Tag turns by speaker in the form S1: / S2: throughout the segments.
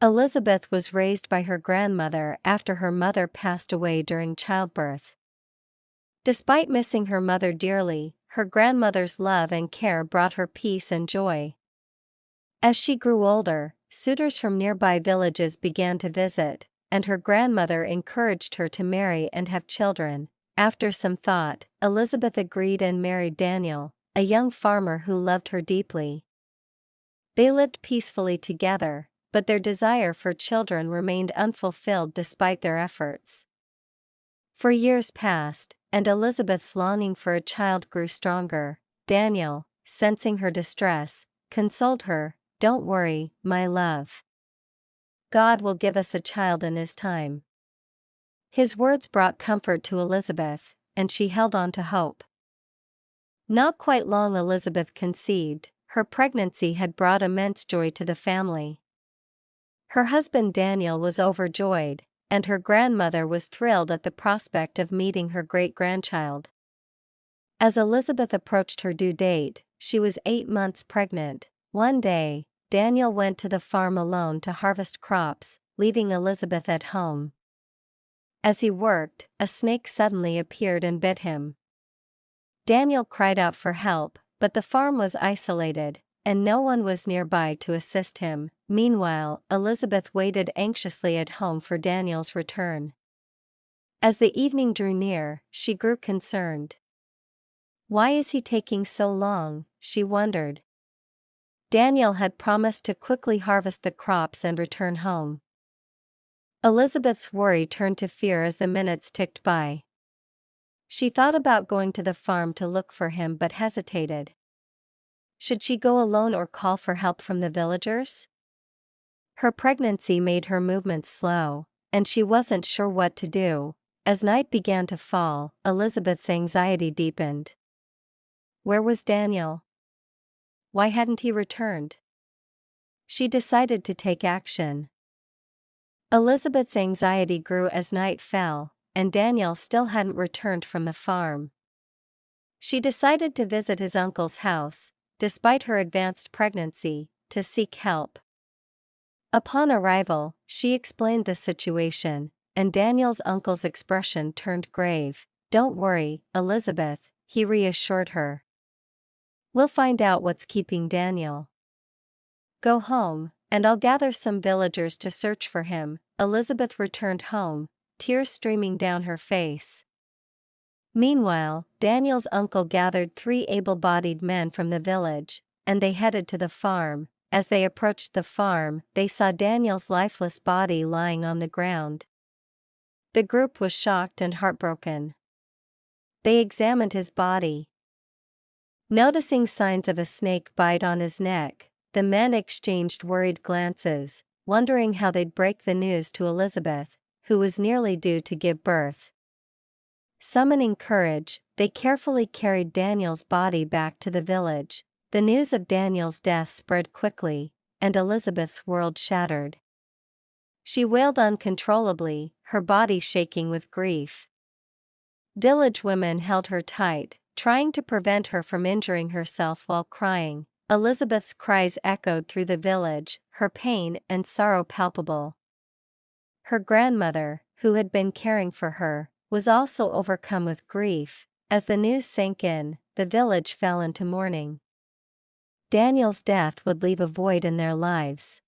S1: Elizabeth was raised by her grandmother after her mother passed away during childbirth. Despite missing her mother dearly, her grandmother's love and care brought her peace and joy. As she grew older, suitors from nearby villages began to visit, and her grandmother encouraged her to marry and have children. After some thought, Elizabeth agreed and married Daniel, a young farmer who loved her deeply. They lived peacefully together, but their desire for children remained unfulfilled despite their efforts. For years passed, and Elizabeth's longing for a child grew stronger. Daniel, sensing her distress, consoled her, "Don't worry, my love. God will give us a child in His time." His words brought comfort to Elizabeth, and she held on to hope. Not quite long Elizabeth conceived. Her pregnancy had brought immense joy to the family. Her husband Daniel was overjoyed, and her grandmother was thrilled at the prospect of meeting her great-grandchild. As Elizabeth approached her due date, she was 8 months pregnant. One day, Daniel went to the farm alone to harvest crops, leaving Elizabeth at home. As he worked, a snake suddenly appeared and bit him. Daniel cried out for help, but the farm was isolated, and no one was nearby to assist him. Meanwhile, Elizabeth waited anxiously at home for Daniel's return. As the evening drew near, she grew concerned. "Why is he taking so long?" she wondered. Daniel had promised to quickly harvest the crops and return home. Elizabeth's worry turned to fear as the minutes ticked by. She thought about going to the farm to look for him but hesitated. Should she go alone or call for help from the villagers? Her pregnancy made her movements slow, and she wasn't sure what to do. As night began to fall, Elizabeth's anxiety deepened. Where was Daniel? Why hadn't he returned? She decided to take action. Elizabeth's anxiety grew as night fell, and Daniel still hadn't returned from the farm. She decided to visit his uncle's house, despite her advanced pregnancy, to seek help. Upon arrival, she explained the situation, and Daniel's uncle's expression turned grave. "Don't worry, Elizabeth," he reassured her. "We'll find out what's keeping Daniel. Go home, and I'll gather some villagers to search for him." Elizabeth returned home, tears streaming down her face. Meanwhile, Daniel's uncle gathered 3 able-bodied men from the village, and they headed to the farm. As they approached the farm, they saw Daniel's lifeless body lying on the ground. The group was shocked and heartbroken. They examined his body. Noticing signs of a snake bite on his neck, the men exchanged worried glances, wondering how they'd break the news to Elizabeth, who was nearly due to give birth. Summoning courage, they carefully carried Daniel's body back to the village. The news of Daniel's death spread quickly, and Elizabeth's world shattered. She wailed uncontrollably, her body shaking with grief. Village women held her tight, trying to prevent her from injuring herself while crying. Elizabeth's cries echoed through the village, her pain and sorrow palpable. Her grandmother, who had been caring for her, was also overcome with grief. As the news sank in, the village fell into mourning. Daniel's death would leave a void in their lives.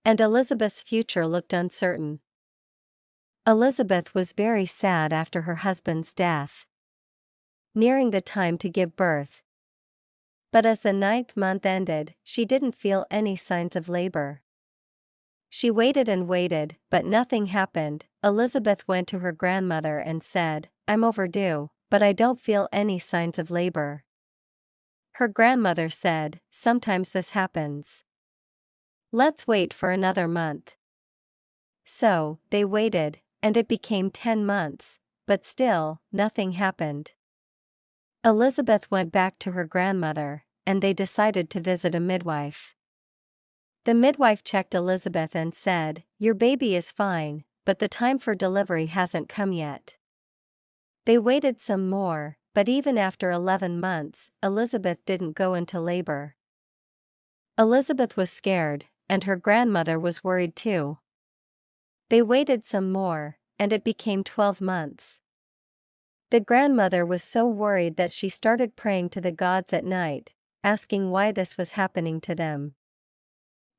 S1: And Elizabeth's future looked uncertain. Elizabeth was very sad after her husband's death. Nearing the time to give birth. But as the 9th month ended, she didn't feel any signs of labor. She waited and waited, but nothing happened. Elizabeth went to her grandmother and said, "I'm overdue, but I don't feel any signs of labor." Her grandmother said, "Sometimes this happens. Let's wait for another month." So, they waited, and it became 10 months, but still, nothing happened. Elizabeth went back to her grandmother, and they decided to visit a midwife. The midwife checked Elizabeth and said, "Your baby is fine, but the time for delivery hasn't come yet." They waited some more, but even after 11 months, Elizabeth didn't go into labor. Elizabeth was scared, and her grandmother was worried too. They waited some more, and it became 12 months. The grandmother was so worried that she started praying to the gods at night, asking why this was happening to them.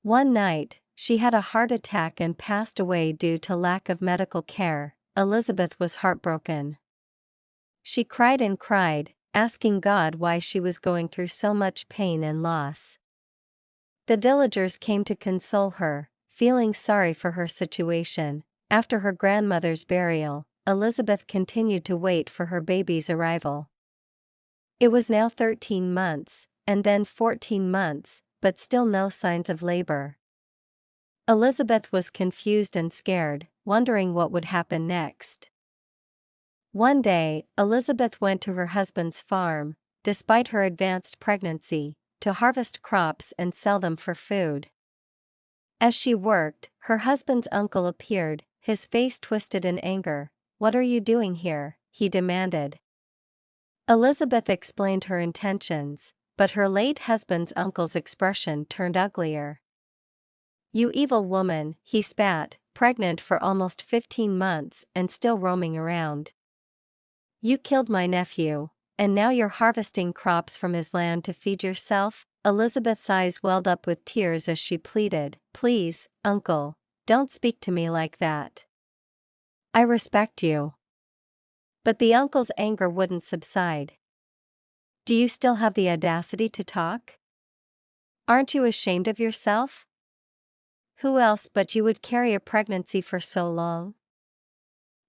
S1: One night, she had a heart attack and passed away due to lack of medical care. Elizabeth was heartbroken. She cried and cried, asking God why she was going through so much pain and loss. The villagers came to console her, feeling sorry for her situation. After her grandmother's burial, Elizabeth continued to wait for her baby's arrival. It was now 13 months, and then 14 months, but still no signs of labor. Elizabeth was confused and scared, wondering what would happen next. One day, Elizabeth went to her husband's farm, despite her advanced pregnancy, to harvest crops and sell them for food. As she worked, her husband's uncle appeared, his face twisted in anger. "What are you doing here?" he demanded. Elizabeth explained her intentions, but her late husband's uncle's expression turned uglier. "You evil woman," he spat, "pregnant for almost 15 months and still roaming around. You killed my nephew, and now you're harvesting crops from his land to feed yourself." Elizabeth's eyes welled up with tears as she pleaded, "Please, uncle, don't speak to me like that. I respect you." But the uncle's anger wouldn't subside. "Do you still have the audacity to talk? Aren't you ashamed of yourself? Who else but you would carry a pregnancy for so long?"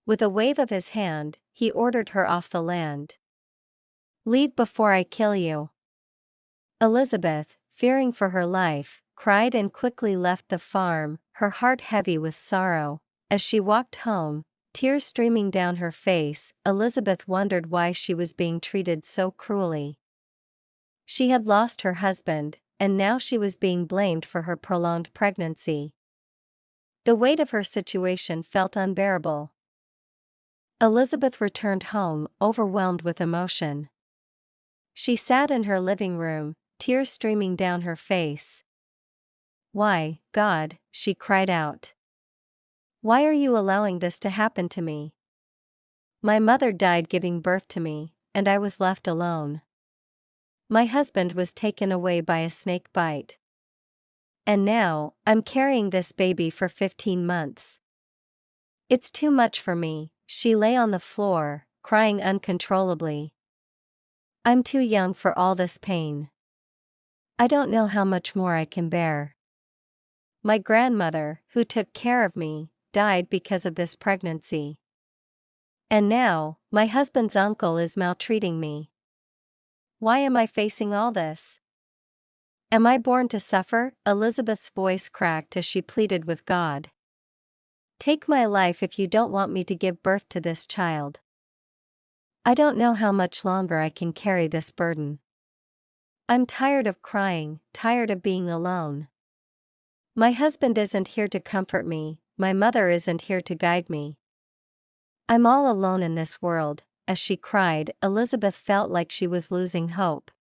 S1: With a wave of his hand, he ordered her off the land. "Leave before I kill you." Elizabeth, fearing for her life, cried and quickly left the farm, her heart heavy with sorrow. As she walked home, tears streaming down her face, Elizabeth wondered why she was being treated so cruelly. She had lost her husband, and now she was being blamed for her prolonged pregnancy. The weight of her situation felt unbearable. Elizabeth returned home, overwhelmed with emotion. She sat in her living room, tears streaming down her face. "Why, God," she cried out. "Why are you allowing this to happen to me? My mother died giving birth to me, and I was left alone. My husband was taken away by a snake bite. And now, I'm carrying this baby for 15 months. It's too much for me." She lay on the floor, crying uncontrollably. "I'm too young for all this pain. I don't know how much more I can bear. My grandmother, who took care of me, died because of this pregnancy. And now, my husband's uncle is maltreating me. Why am I facing all this? Am I born to suffer?" Elizabeth's voice cracked as she pleaded with God. "Take my life if you don't want me to give birth to this child. I don't know how much longer I can carry this burden. I'm tired of crying, tired of being alone. My husband isn't here to comfort me, my mother isn't here to guide me. I'm all alone in this world." As she cried, Elizabeth felt like she was losing hope.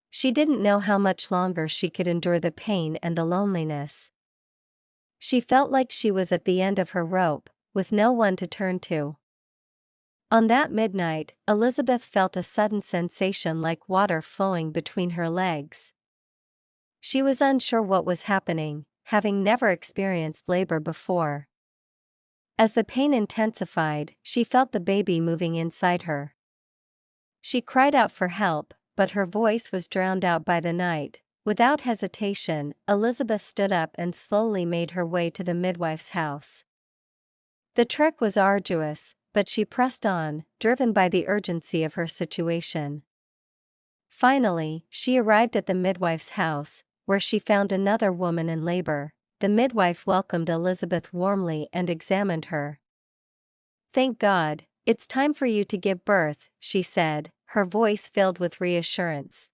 S1: She didn't know how much longer she could endure the pain and the loneliness. She felt like she was at the end of her rope, with no one to turn to. On that midnight, Elizabeth felt a sudden sensation like water flowing between her legs. She was unsure what was happening, having never experienced labor before. As the pain intensified, she felt the baby moving inside her. She cried out for help, but her voice was drowned out by the night. Without hesitation, Elizabeth stood up and slowly made her way to the midwife's house. The trek was arduous, but she pressed on, driven by the urgency of her situation. Finally, she arrived at the midwife's house, where she found another woman in labor. The midwife welcomed Elizabeth warmly and examined her. "Thank God, it's time for you to give birth," she said, her voice filled with reassurance.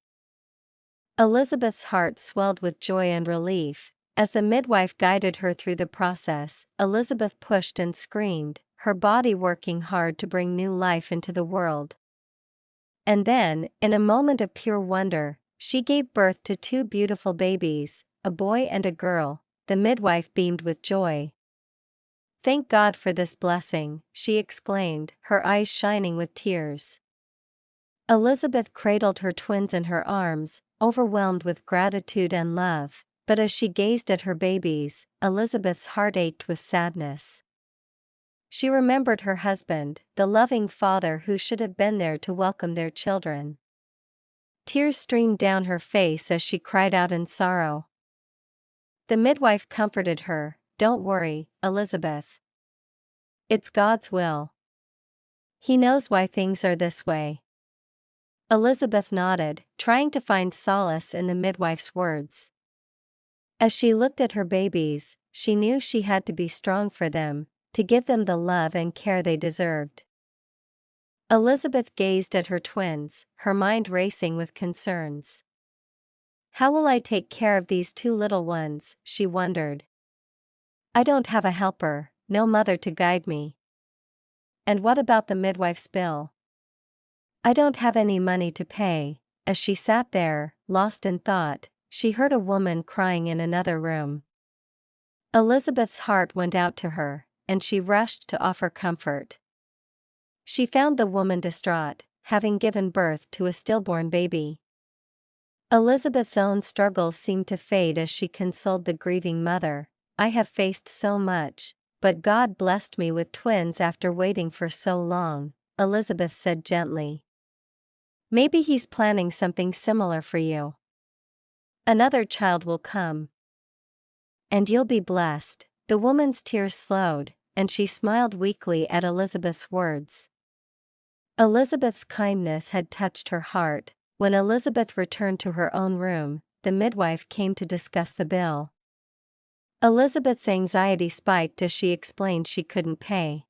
S1: Elizabeth's heart swelled with joy and relief. As the midwife guided her through the process, Elizabeth pushed and screamed, her body working hard to bring new life into the world. And then, in a moment of pure wonder, she gave birth to 2 beautiful babies, a boy and a girl. The midwife beamed with joy. "Thank God for this blessing," she exclaimed, her eyes shining with tears. Elizabeth cradled her twins in her arms, overwhelmed with gratitude and love, but as she gazed at her babies, Elizabeth's heart ached with sadness. She remembered her husband, the loving father who should have been there to welcome their children. Tears streamed down her face as she cried out in sorrow. The midwife comforted her. "Don't worry, Elizabeth. It's God's will. He knows why things are this way." Elizabeth nodded, trying to find solace in the midwife's words. As she looked at her babies, she knew she had to be strong for them, to give them the love and care they deserved. Elizabeth gazed at her twins, her mind racing with concerns. "How will I take care of these two little ones?" she wondered. "I don't have a helper, no mother to guide me. And what about the midwife's bill? I don't have any money to pay." As she sat there, lost in thought, she heard a woman crying in another room. Elizabeth's heart went out to her, and she rushed to offer comfort. She found the woman distraught, having given birth to a stillborn baby. Elizabeth's own struggles seemed to fade as she consoled the grieving mother. "I have faced so much, but God blessed me with twins after waiting for so long," Elizabeth said gently. "Maybe He's planning something similar for you. Another child will come. And you'll be blessed." The woman's tears slowed, and she smiled weakly at Elizabeth's words. Elizabeth's kindness had touched her heart. When Elizabeth returned to her own room, the midwife came to discuss the bill. Elizabeth's anxiety spiked as she explained she couldn't pay.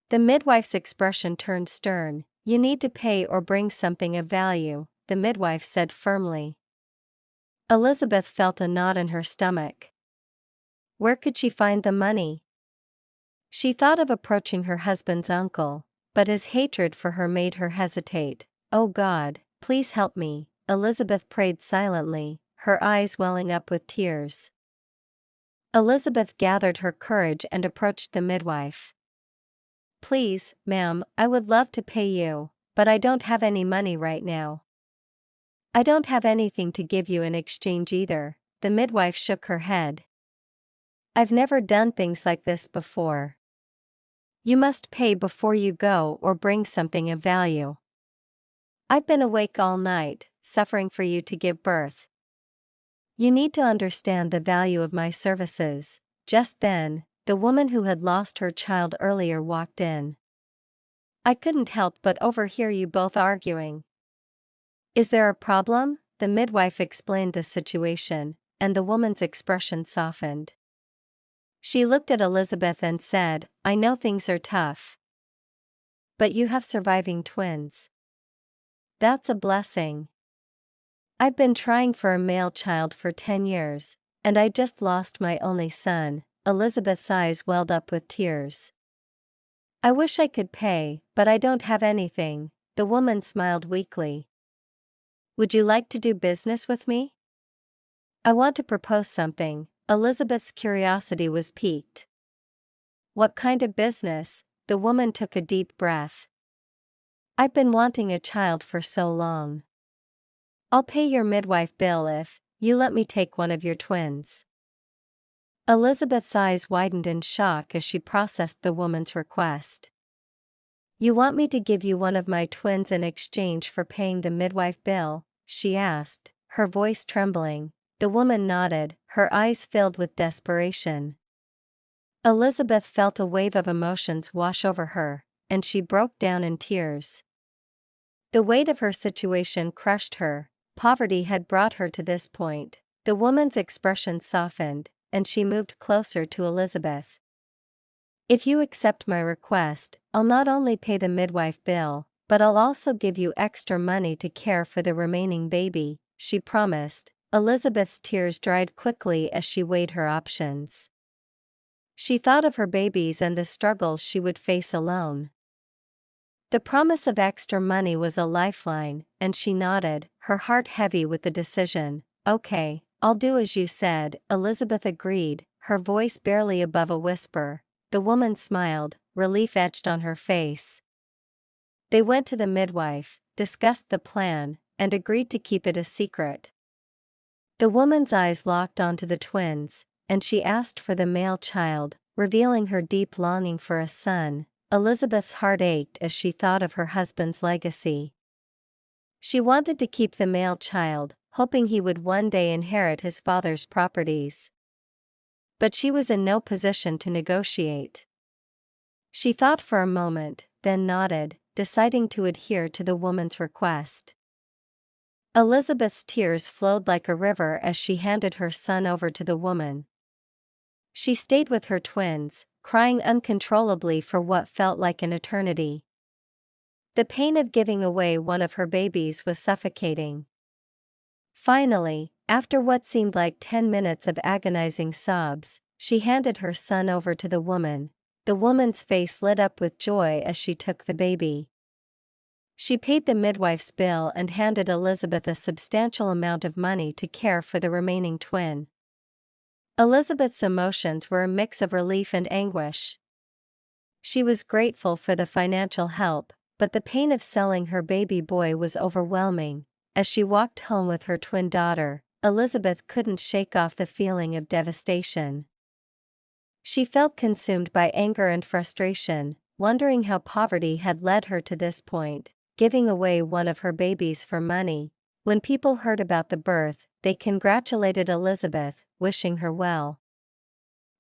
S1: The midwife's expression turned stern. "You need to pay or bring something of value," the midwife said firmly. Elizabeth felt a knot in her stomach. Where could she find the money? She thought of approaching her husband's uncle, but his hatred for her made her hesitate. "Oh God, please help me," Elizabeth prayed silently, her eyes welling up with tears. Elizabeth gathered her courage and approached the midwife. "Please, ma'am, I would love to pay you, but I don't have any money right now." "I don't have anything to give you in exchange either," the midwife shook her head. "I've never done things like this before. You must pay before you go or bring something of value. I've been awake all night, suffering for you to give birth. You need to understand the value of my services." Just then, the woman who had lost her child earlier walked in. "I couldn't help but overhear you both arguing." "Is there a problem?" The midwife explained the situation, and the woman's expression softened. She looked at Elizabeth and said, "I know things are tough. But you have surviving twins. That's a blessing. I've been trying for a male child for 10 years, and I just lost my only son." Elizabeth's eyes welled up with tears. "I wish I could pay, but I don't have anything," the woman smiled weakly. "Would you like to do business with me? I want to propose something." Elizabeth's curiosity was piqued. "What kind of business?" The woman took a deep breath. "I've been wanting a child for so long. I'll pay your midwife bill if you let me take one of your twins." Elizabeth's eyes widened in shock as she processed the woman's request. "You want me to give you one of my twins in exchange for paying the midwife bill?" she asked, her voice trembling. The woman nodded, her eyes filled with desperation. Elizabeth felt a wave of emotions wash over her, and she broke down in tears. The weight of her situation crushed her. Poverty had brought her to this point. The woman's expression softened, and she moved closer to Elizabeth. "If you accept my request, I'll not only pay the midwife bill, but I'll also give you extra money to care for the remaining baby," she promised. Elizabeth's tears dried quickly as she weighed her options. She thought of her babies and the struggles she would face alone. The promise of extra money was a lifeline, and she nodded, her heart heavy with the decision. "Okay, "I'll do as you said," Elizabeth agreed, her voice barely above a whisper. The woman smiled, relief etched on her face. They went to the midwife, discussed the plan, and agreed to keep it a secret. The woman's eyes locked onto the twins, and she asked for the male child, revealing her deep longing for a son. Elizabeth's heart ached as she thought of her husband's legacy. She wanted to keep the male child, hoping he would one day inherit his father's properties. But she was in no position to negotiate. She thought for a moment, then nodded, deciding to adhere to the woman's request. Elizabeth's tears flowed like a river as she handed her son over to the woman. She stayed with her twins, crying uncontrollably for what felt like an eternity. The pain of giving away one of her babies was suffocating. Finally, after what seemed like 10 minutes of agonizing sobs, she handed her son over to the woman. The woman's face lit up with joy as she took the baby. She paid the midwife's bill and handed Elizabeth a substantial amount of money to care for the remaining twin. Elizabeth's emotions were a mix of relief and anguish. She was grateful for the financial help, but the pain of selling her baby boy was overwhelming. As she walked home with her twin daughter, Elizabeth couldn't shake off the feeling of devastation. She felt consumed by anger and frustration, wondering how poverty had led her to this point, giving away one of her babies for money. When people heard about the birth, they congratulated Elizabeth, wishing her well.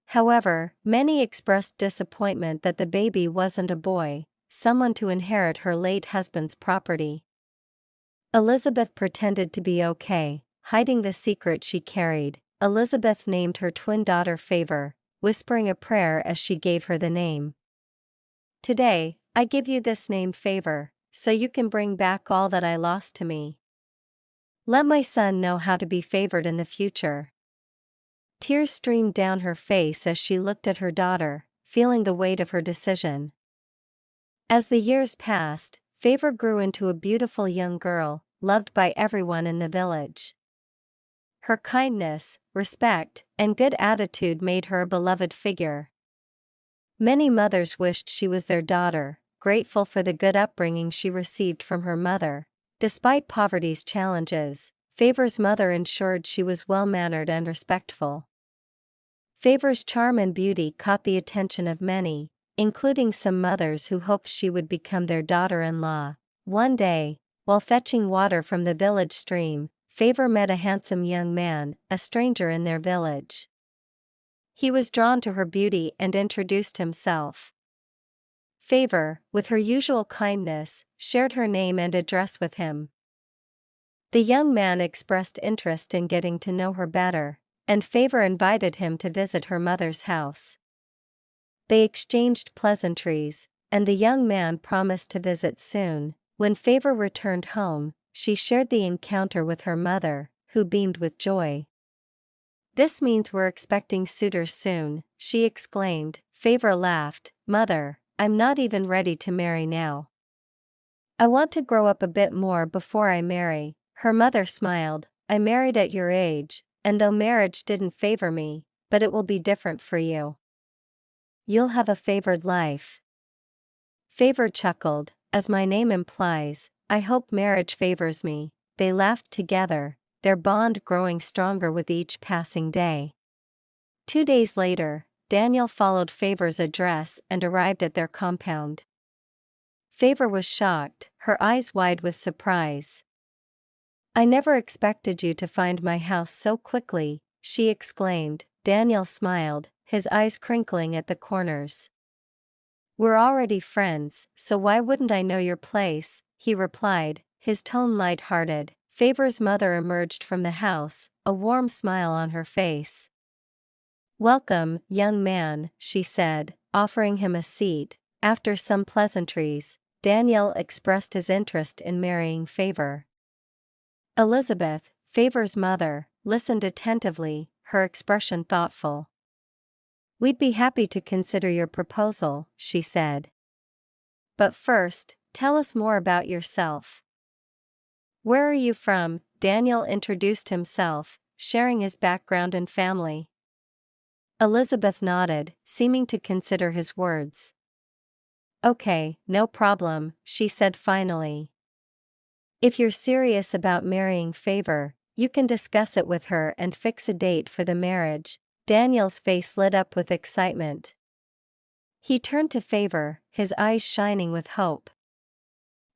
S1: However, many expressed disappointment that the baby wasn't a boy, someone to inherit her late husband's property. Elizabeth pretended to be okay, hiding the secret she carried. Elizabeth named her twin daughter Favor, whispering a prayer as she gave her the name. "Today, I give you this name Favor, so you can bring back all that I lost to me. Let my son know how to be favored in the future." Tears streamed down her face as she looked at her daughter, feeling the weight of her decision. As the years passed, Favor grew into a beautiful young girl, loved by everyone in the village. Her kindness, respect, and good attitude made her a beloved figure. Many mothers wished she was their daughter, grateful for the good upbringing she received from her mother. Despite poverty's challenges, Favor's mother ensured she was well-mannered and respectful. Favor's charm and beauty caught the attention of many, including some mothers who hoped she would become their daughter-in-law. One day, while fetching water from the village stream, Favor met a handsome young man, a stranger in their village. He was drawn to her beauty and introduced himself. Favor, with her usual kindness, shared her name and address with him. The young man expressed interest in getting to know her better, and Favor invited him to visit her mother's house. They exchanged pleasantries, and the young man promised to visit soon. When Favor returned home, she shared the encounter with her mother, who beamed with joy. "This means we're expecting suitors soon," she exclaimed. Favor laughed. "Mother, I'm not even ready to marry now. I want to grow up a bit more before I marry." Her mother smiled. "I married at your age, and though marriage didn't favor me, but it will be different for you. You'll have a favored life." Favor chuckled. "As my name implies, I hope marriage favors me." They laughed together, their bond growing stronger with each passing day. 2 days later, Daniel followed Favor's address and arrived at their compound. Favor was shocked, her eyes wide with surprise. "I never expected you to find my house so quickly," she exclaimed. Daniel smiled, his eyes crinkling at the corners. "We're already friends, so why wouldn't I know your place?" he replied, his tone light-hearted. Favor's mother emerged from the house, a warm smile on her face. "Welcome, young man," she said, offering him a seat. After some pleasantries, Daniel expressed his interest in marrying Favor. Elizabeth, Favor's mother, listened attentively, her expression thoughtful. "We'd be happy to consider your proposal," she said. "But first, tell us more about yourself." "Where are you from?" Daniel introduced himself, sharing his background and family. Elizabeth nodded, seeming to consider his words. Okay, no problem, she said finally. If you're serious about marrying Favor, you can discuss it with her and fix a date for the marriage. Daniel's face lit up with excitement. He turned to Favor, his eyes shining with hope.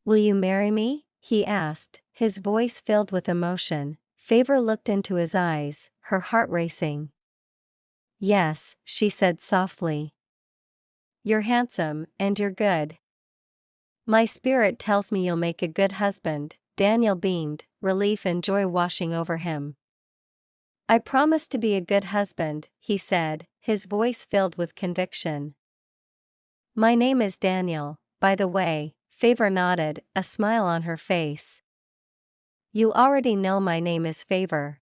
S1: Will you marry me? He asked, his voice filled with emotion. Favor looked into his eyes, her heart racing. Yes, she said softly. You're handsome, and you're good. My spirit tells me you'll make a good husband. Daniel beamed, relief and joy washing over him. I promise to be a good husband, he said, his voice filled with conviction. My name is Daniel, by the way. Favor nodded, a smile on her face. You already know my name is Favor.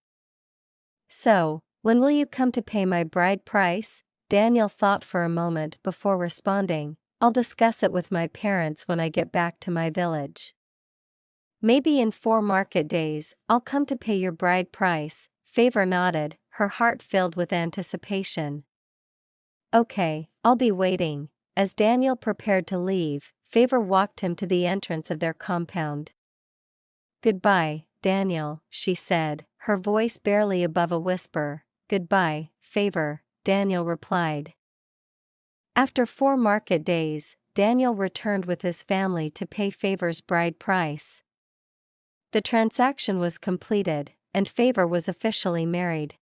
S1: So, when will you come to pay my bride price? Daniel thought for a moment before responding. I'll discuss it with my parents when I get back to my village. Maybe in 4 market days, I'll come to pay your bride price. Favor nodded, her heart filled with anticipation. Okay, I'll be waiting. As Daniel prepared to leave, Favor walked him to the entrance of their compound. Goodbye, Daniel, she said, her voice barely above a whisper. Goodbye, Favor, Daniel replied. After 4 market days, Daniel returned with his family to pay Favor's bride price. The transaction was completed, and Favor was officially married.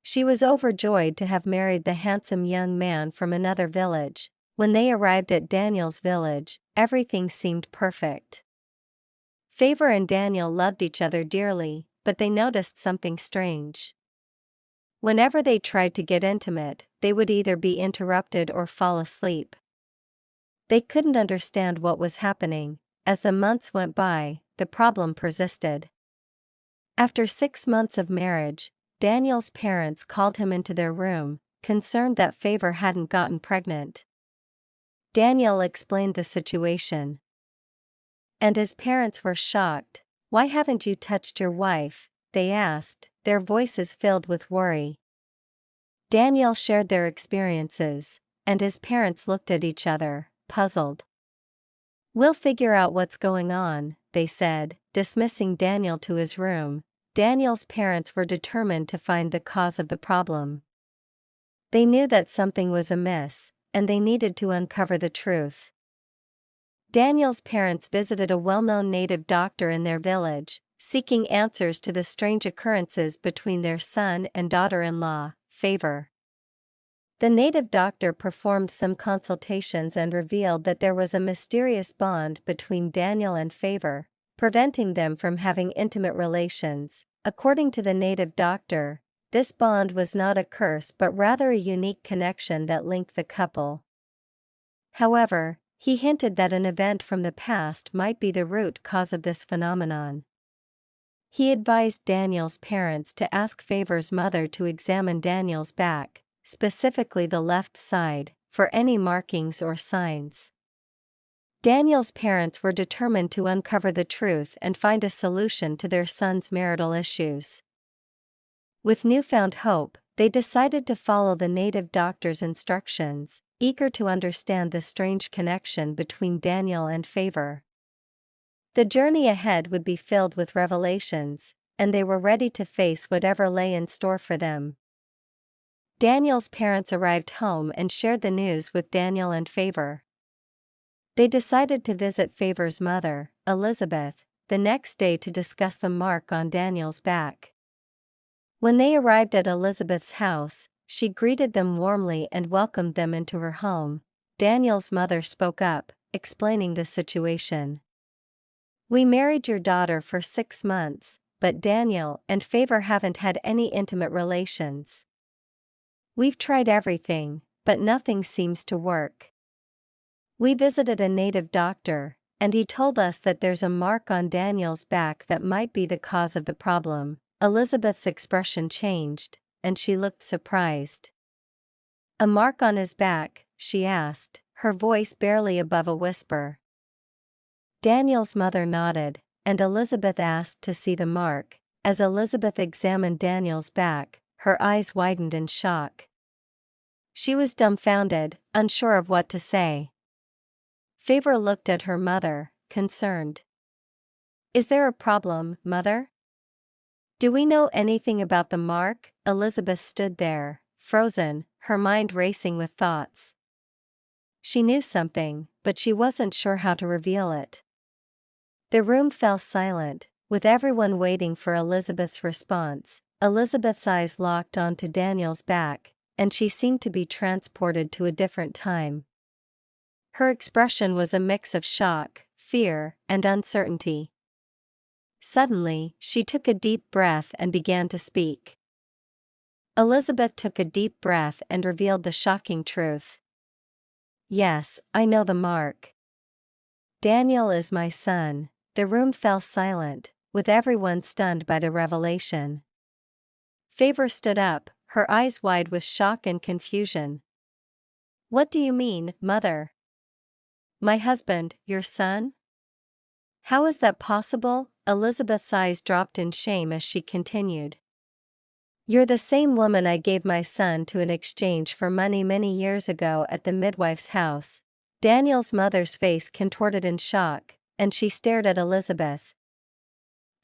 S1: She was overjoyed to have married the handsome young man from another village. When they arrived at Daniel's village, everything seemed perfect. Favor and Daniel loved each other dearly, but they noticed something strange. Whenever they tried to get intimate, they would either be interrupted or fall asleep. They couldn't understand what was happening. As the months went by, the problem persisted. After 6 months of marriage, Daniel's parents called him into their room, concerned that Favor hadn't gotten pregnant. Daniel explained the situation. And his parents were shocked. Why haven't you touched your wife? They asked, their voices filled with worry. Daniel shared their experiences, and his parents looked at each other, puzzled. We'll figure out what's going on, they said, dismissing Daniel to his room. Daniel's parents were determined to find the cause of the problem. They knew that something was amiss, and they needed to uncover the truth. Daniel's parents visited a well-known native doctor in their village, seeking answers to the strange occurrences between their son and daughter-in-law, Favor. The native doctor performed some consultations and revealed that there was a mysterious bond between Daniel and Favor, preventing them from having intimate relations. According to the native doctor, this bond was not a curse but rather a unique connection that linked the couple. However, he hinted that an event from the past might be the root cause of this phenomenon. He advised Daniel's parents to ask Favor's mother to examine Daniel's back, specifically the left side, for any markings or signs. Daniel's parents were determined to uncover the truth and find a solution to their son's marital issues. With newfound hope, they decided to follow the native doctor's instructions, eager to understand the strange connection between Daniel and Favor. The journey ahead would be filled with revelations, and they were ready to face whatever lay in store for them. Daniel's parents arrived home and shared the news with Daniel and Favor. They decided to visit Favor's mother, Elizabeth, the next day to discuss the mark on Daniel's back. When they arrived at Elizabeth's house, she greeted them warmly and welcomed them into her home. Daniel's mother spoke up, explaining the situation. We married your daughter for 6 months, but Daniel and Favor haven't had any intimate relations. We've tried everything, but nothing seems to work. We visited a native doctor, and he told us that there's a mark on Daniel's back that might be the cause of the problem. Elizabeth's expression changed, and she looked surprised. A mark on his back, she asked, her voice barely above a whisper. Daniel's mother nodded, and Elizabeth asked to see the mark. As Elizabeth examined Daniel's back, her eyes widened in shock. She was dumbfounded, unsure of what to say. Favor looked at her mother, concerned. "Is there a problem, Mother? Do we know anything about the mark?" Elizabeth stood there, frozen, her mind racing with thoughts. She knew something, but she wasn't sure how to reveal it. The room fell silent, with everyone waiting for Elizabeth's response. Elizabeth's eyes locked onto Daniel's back, and she seemed to be transported to a different time. Her expression was a mix of shock, fear, and uncertainty. Suddenly, she took a deep breath and began to speak. Elizabeth took a deep breath and revealed the shocking truth. "Yes, I know the mark. Daniel is my son." The room fell silent, with everyone stunned by the revelation. Favor stood up, her eyes wide with shock and confusion. "What do you mean, Mother? My husband, your son? How is that possible?" Elizabeth's eyes dropped in shame as she continued. "You're the same woman I gave my son to in exchange for money many years ago at the midwife's house." Daniel's mother's face contorted in shock, and she stared at Elizabeth.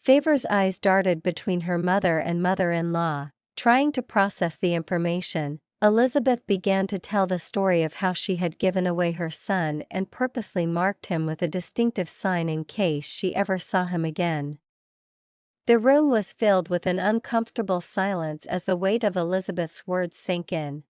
S1: Favor's eyes darted between her mother and mother-in-law. Trying to process the information, Elizabeth began to tell the story of how she had given away her son and purposely marked him with a distinctive sign in case she ever saw him again. The room was filled with an uncomfortable silence as the weight of Elizabeth's words sank in.